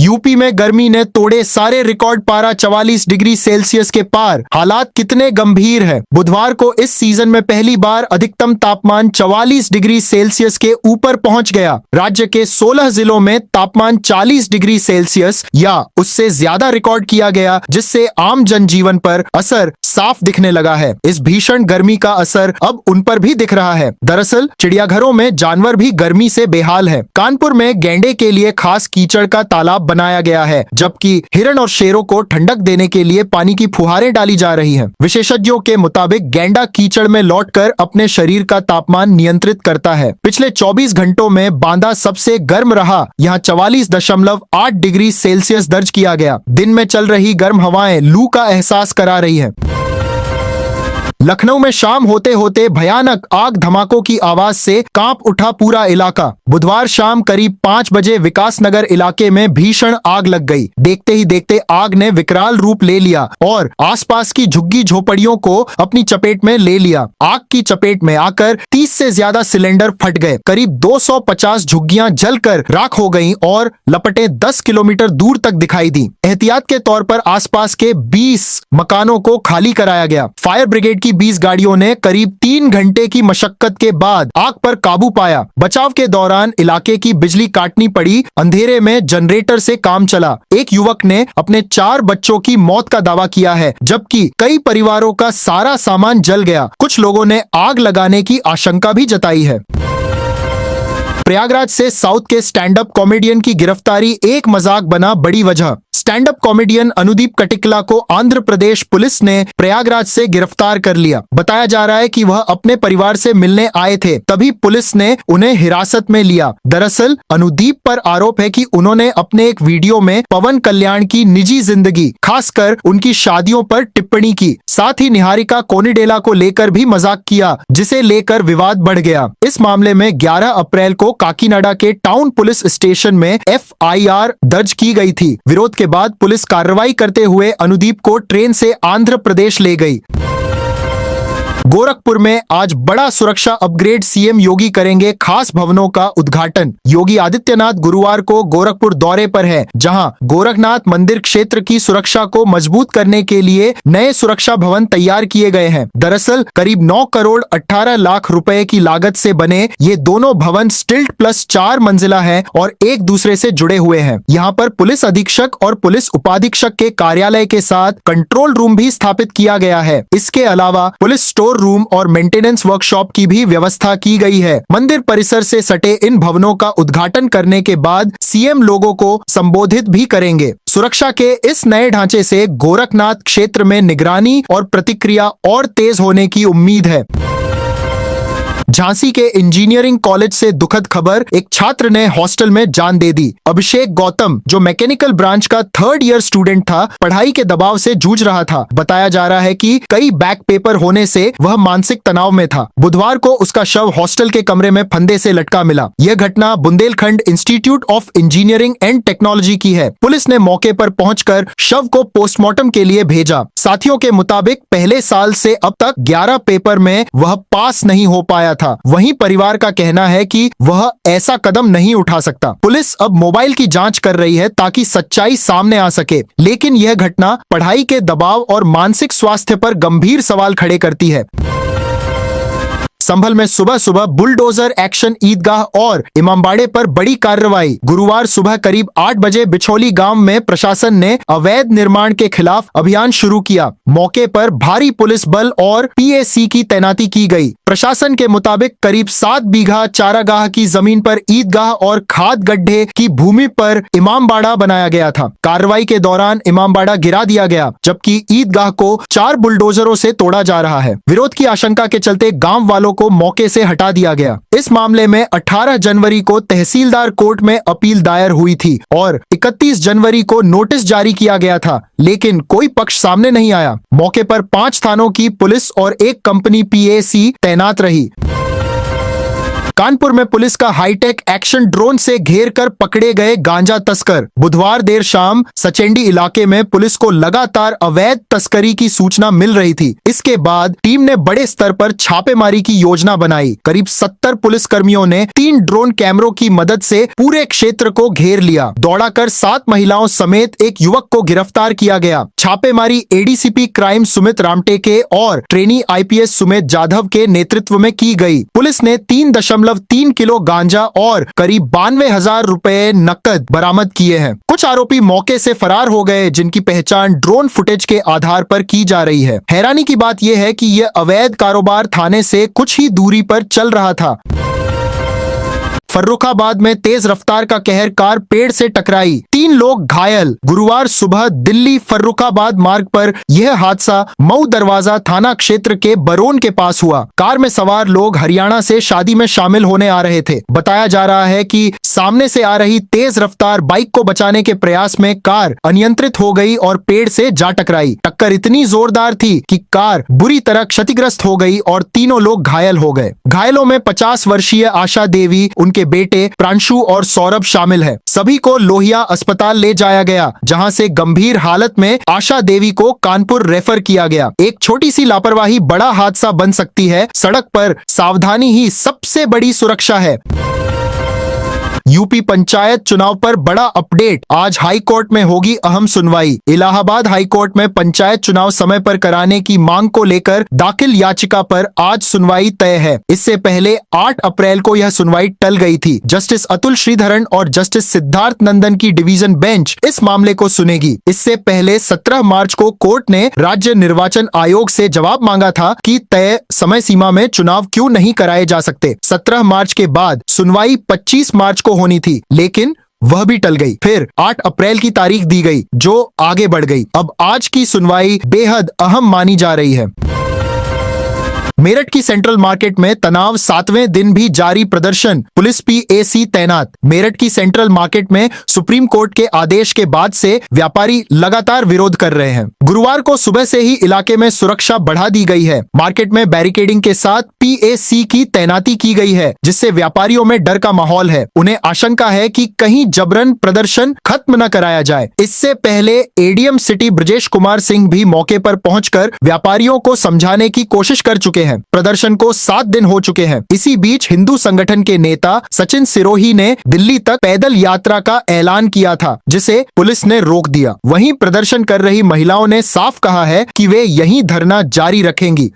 UP में गर्मी ने तोड़े सारे रिकॉर्ड, पारा 44 डिग्री सेल्सियस के पार। हालात कितने गंभीर है। बुधवार को इस सीजन में पहली बार अधिकतम तापमान 44 डिग्री सेल्सियस के ऊपर पहुंच गया। राज्य के 16 जिलों में तापमान 40 डिग्री सेल्सियस या उससे ज्यादा रिकॉर्ड किया गया, जिससे आम जनजीवन पर असर साफ दिखने लगा है। इस भीषण गर्मी का असर अब उन पर भी दिख रहा है। दरअसल चिड़ियाघरों में जानवर भी गर्मी से बेहाल है। कानपुर में गैंडे के लिए खास कीचड़ का तालाब बनाया गया है, जबकि हिरण और शेरों को ठंडक देने के लिए पानी की फुहारें डाली जा रही हैं। विशेषज्ञों के मुताबिक गैंडा कीचड़ में लौटकर अपने शरीर का तापमान नियंत्रित करता है। पिछले 24 घंटों में बांदा सबसे गर्म रहा। यहाँ 44.8 डिग्री सेल्सियस दर्ज किया गया। दिन में चल रही गर्म हवाएं लू का एहसास करा रही है। लखनऊ में शाम होते होते भयानक आग धमाकों की आवाज से कांप उठा पूरा इलाका। बुधवार शाम करीब 5 बजे विकास नगर इलाके में भीषण आग लग गई। देखते ही देखते आग ने विकराल रूप ले लिया और आसपास की झुग्गी झोपड़ियों को अपनी चपेट में ले लिया। आग की चपेट में आकर 30 से ज्यादा सिलेंडर फट गए। करीब 250 झुग्गियां जलकर राख हो गईं और लपटें 10 किलोमीटर दूर तक दिखाई दी। एहतियात के तौर पर आसपास के 20 मकानों को खाली कराया गया। फायर ब्रिगेड की 20 गाड़ियों ने करीब 3 घंटे की मशक्कत के बाद आग पर काबू पाया। बचाव के दौरान इलाके की बिजली काटनी पड़ी। अंधेरे में जनरेटर से काम चला। एक युवक ने अपने 4 बच्चों की मौत का दावा किया है, जबकि कई परिवारों का सारा सामान जल गया। कुछ लोगों ने आग लगाने की आशंका भी जताई है। प्रयागराज से साउथ के स्टैंड अप कॉमेडियन की गिरफ्तारी एक मजाक बना बड़ी वजह। स्टैंड अप कॉमेडियन अनुदीप कटिकला को आंध्र प्रदेश पुलिस ने प्रयागराज से गिरफ्तार कर लिया। बताया जा रहा है कि वह अपने परिवार से मिलने आए थे, तभी पुलिस ने उन्हें हिरासत में लिया। दरअसल अनुदीप पर आरोप है कि उन्होंने अपने एक वीडियो में पवन कल्याण की निजी जिंदगी, खासकर उनकी शादियों पर टिप्पणी की। साथ ही निहारिका कोनिडेला को लेकर भी मजाक किया, जिसे लेकर विवाद बढ़ गया। इस मामले में 11 अप्रैल को काकीनाडा के टाउन पुलिस स्टेशन में FIR दर्ज की गई थी। विरोध के बाद पुलिस कार्रवाई करते हुए अनुदीप को ट्रेन से आंध्र प्रदेश ले गई। गोरखपुर में आज बड़ा सुरक्षा अपग्रेड। सीएम योगी करेंगे खास भवनों का उद्घाटन। योगी आदित्यनाथ गुरुवार को गोरखपुर दौरे पर है, जहां गोरखनाथ मंदिर क्षेत्र की सुरक्षा को मजबूत करने के लिए नए सुरक्षा भवन तैयार किए गए हैं। दरअसल करीब 9 करोड़ 18 लाख रुपए की लागत से बने ये दोनों भवन स्टिल्ट प्लस 4 मंजिला है और एक दूसरे से जुड़े हुए हैं। यहाँ पर पुलिस अधीक्षक और पुलिस उपाधीक्षक के कार्यालय के साथ कंट्रोल रूम भी स्थापित किया गया है। इसके अलावा पुलिस स्टोर रूम और मेंटेनेंस वर्कशॉप की भी व्यवस्था की गई है। मंदिर परिसर से सटे इन भवनों का उद्घाटन करने के बाद सीएम लोगों को संबोधित भी करेंगे। सुरक्षा के इस नए ढांचे से गोरखनाथ क्षेत्र में निगरानी और प्रतिक्रिया और तेज होने की उम्मीद है। झांसी के इंजीनियरिंग कॉलेज से दुखद खबर। एक छात्र ने हॉस्टल में जान दे दी। अभिषेक गौतम, जो मैकेनिकल ब्रांच का 3rd ईयर स्टूडेंट था, पढ़ाई के दबाव से जूझ रहा था। बताया जा रहा है कि कई बैक पेपर होने से वह मानसिक तनाव में था। बुधवार को उसका शव हॉस्टल के कमरे में फंदे से लटका मिला। यह घटना Bundelkhand institute of engineering and technology की है। पुलिस ने मौके पर पहुंचकर शव को पोस्टमार्टम के लिए भेजा। साथियों के मुताबिक पहले साल से अब तक 11 पेपर में वह पास नहीं हो पाया था। वहीं परिवार का कहना है कि वह ऐसा कदम नहीं उठा सकता। पुलिस अब मोबाइल की जांच कर रही है ताकि सच्चाई सामने आ सके, लेकिन यह घटना पढ़ाई के दबाव और मानसिक स्वास्थ्य पर गंभीर सवाल खड़े करती है। संभल में सुबह सुबह बुलडोजर एक्शन, ईदगाह और इमामबाड़े पर बड़ी कार्रवाई। गुरुवार सुबह करीब 8 बजे बिछोली गांव में प्रशासन ने अवैध निर्माण के खिलाफ अभियान शुरू किया। मौके पर भारी पुलिस बल और PAC की तैनाती की गई। प्रशासन के मुताबिक करीब 7 बीघा चारागाह की जमीन पर ईदगाह और खाद गड्ढे की भूमि पर इमामबाड़ा बनाया गया था। कार्रवाई के दौरान इमामबाड़ा गिरा दिया गया, जबकि ईदगाह को 4 बुलडोजरों से तोड़ा जा रहा है। विरोध की आशंका के चलते गांव वालों को मौके से हटा दिया गया। इस मामले में 18 जनवरी को तहसीलदार कोर्ट में अपील दायर हुई थी और 31 जनवरी को नोटिस जारी किया गया था, लेकिन कोई पक्ष सामने नहीं आया। मौके पर 5 थानों की पुलिस और एक कंपनी PAC तैनात रही। कानपुर में पुलिस का हाईटेक एक्शन ड्रोन से घेर कर पकड़े गए गांजा तस्कर। बुधवार देर शाम सचेंडी इलाके में पुलिस को लगातार अवैध तस्करी की सूचना मिल रही थी। इसके बाद टीम ने बड़े स्तर पर छापेमारी की योजना बनाई। करीब 70 पुलिस कर्मियों ने 3 ड्रोन कैमरों की मदद से पूरे क्षेत्र को घेर लिया। दौड़ाकर 7 महिलाओं समेत एक युवक को गिरफ्तार किया गया। छापेमारी एडीसीपी क्राइम सुमित रामटेके और ट्रेनी आईपीएस सुमित जाधव के नेतृत्व में की गई। पुलिस ने 3.3 किलो गांजा और करीब 92,000 रुपए नकद बरामद किए हैं। कुछ आरोपी मौके से फरार हो गए, जिनकी पहचान ड्रोन फुटेज के आधार पर की जा रही है। हैरानी की बात यह है कि यह अवैध कारोबार थाने से कुछ ही दूरी पर चल रहा था। फर्रुखाबाद में तेज रफ्तार का कहर, कार पेड़ से टकराई, 3 लोग घायल। गुरुवार सुबह दिल्ली फर्रुखाबाद मार्ग पर यह हादसा मऊ दरवाजा थाना क्षेत्र के बरोन के पास हुआ। कार में सवार लोग हरियाणा से शादी में शामिल होने आ रहे थे। बताया जा रहा है कि सामने से आ रही तेज रफ्तार बाइक को बचाने के प्रयास में कार अनियंत्रित हो गई और पेड़ से जा टकराई। टक्कर इतनी जोरदार थी कि कार बुरी तरह क्षतिग्रस्त हो गई और तीनों लोग घायल हो गए। घायलों में 50 वर्षीय आशा देवी, उनके बेटे प्रांशु और सौरभ शामिल है। सभी को लोहिया अस्पताल ले जाया गया, जहां से गंभीर हालत में आशा देवी को कानपुर रेफर किया गया। एक छोटी सी लापरवाही बड़ा हादसा बन सकती है। सड़क पर सावधानी ही सबसे बड़ी सुरक्षा है। यूपी पंचायत चुनाव पर बड़ा अपडेट, आज हाई कोर्ट में होगी अहम सुनवाई। इलाहाबाद हाई कोर्ट में पंचायत चुनाव समय पर कराने की मांग को लेकर दाखिल याचिका पर आज सुनवाई तय है। इससे पहले 8 अप्रैल को यह सुनवाई टल गई थी। जस्टिस अतुल श्रीधरन और जस्टिस सिद्धार्थ नंदन की डिवीजन बेंच इस मामले को सुनेगी। इससे पहले 17 मार्च को कोर्ट ने राज्य निर्वाचन आयोग से जवाब मांगा था कि तय समय सीमा में चुनाव क्यों नहीं कराए जा सकते। 17 मार्च के बाद सुनवाई 25 मार्च को होनी थी, लेकिन वह भी टल गई। फिर 8 अप्रैल की तारीख दी गई, जो आगे बढ़ गई। अब आज की सुनवाई बेहद अहम मानी जा रही है। मेरठ की सेंट्रल मार्केट में तनाव, 7वें दिन भी जारी प्रदर्शन, पुलिस पीएसी तैनात। मेरठ की सेंट्रल मार्केट में सुप्रीम कोर्ट के आदेश के बाद से व्यापारी लगातार विरोध कर रहे हैं। गुरुवार को सुबह से ही इलाके में सुरक्षा बढ़ा दी गई है। मार्केट में बैरिकेडिंग के साथ पीएसी की तैनाती की गई है, जिससे व्यापारियों में डर का माहौल है। उन्हें आशंका है कि कहीं जबरन प्रदर्शन खत्म न कराया जाए। इससे पहले एडीएम सिटी ब्रजेश कुमार सिंह भी मौके पर पहुंचकर व्यापारियों को समझाने की कोशिश कर चुके हैं। प्रदर्शन को 7 दिन हो चुके हैं। इसी बीच हिंदू संगठन के नेता सचिन सिरोही ने दिल्ली तक पैदल यात्रा का ऐलान किया था, जिसे पुलिस ने रोक दिया। वहीं प्रदर्शन कर रही महिलाओं ने साफ कहा है कि वे यहीं धरना जारी रखेंगी।